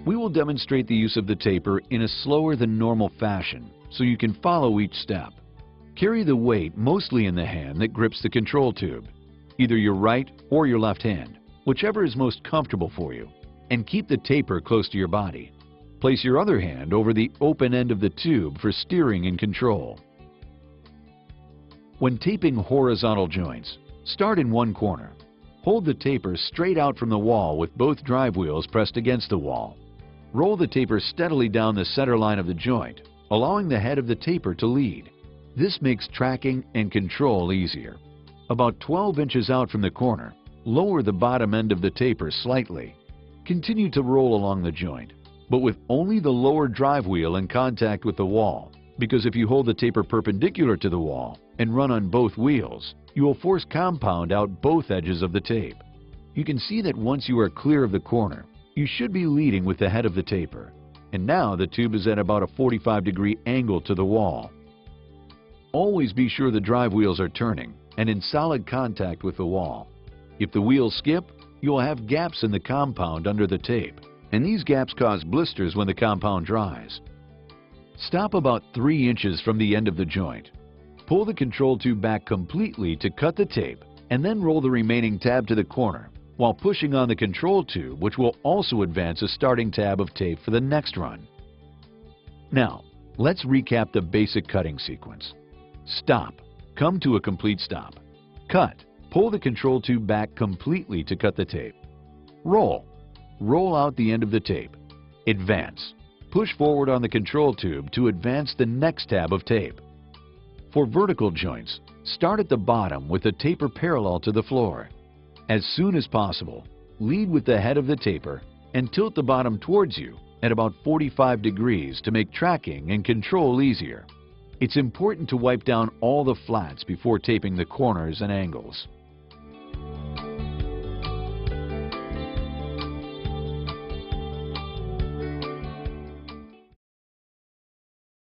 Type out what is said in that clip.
We will demonstrate the use of the taper in a slower than normal fashion so you can follow each step. Carry the weight mostly in the hand that grips the control tube, either your right or your left hand, whichever is most comfortable for you, and keep the taper close to your body. Place your other hand over the open end of the tube for steering and control. When taping horizontal joints, start in one corner. Hold the taper straight out from the wall with both drive wheels pressed against the wall. Roll the taper steadily down the center line of the joint, allowing the head of the taper to lead. This makes tracking and control easier. About 12 inches out from the corner, lower the bottom end of the taper slightly. Continue to roll along the joint, but with only the lower drive wheel in contact with the wall, because if you hold the taper perpendicular to the wall and run on both wheels, you will force compound out both edges of the tape. You can see that once you are clear of the corner, you should be leading with the head of the taper, and now the tube is at about a 45-degree angle to the wall. Always be sure the drive wheels are turning and in solid contact with the wall. If the wheels skip, you will have gaps in the compound under the tape, and these gaps cause blisters when the compound dries. Stop about 3 inches from the end of the joint. Pull the control tube back completely to cut the tape, and then roll the remaining tab to the corner while pushing on the control tube, which will also advance a starting tab of tape for the next run. Now, let's recap the basic cutting sequence. Stop. Come to a complete stop. Cut. Pull the control tube back completely to cut the tape. Roll. Roll out the end of the tape. Advance. Push forward on the control tube to advance the next tab of tape. For vertical joints, start at the bottom with the taper parallel to the floor. As soon as possible, lead with the head of the taper and tilt the bottom towards you at about 45 degrees to make tracking and control easier. It's important to wipe down all the flats before taping the corners and angles.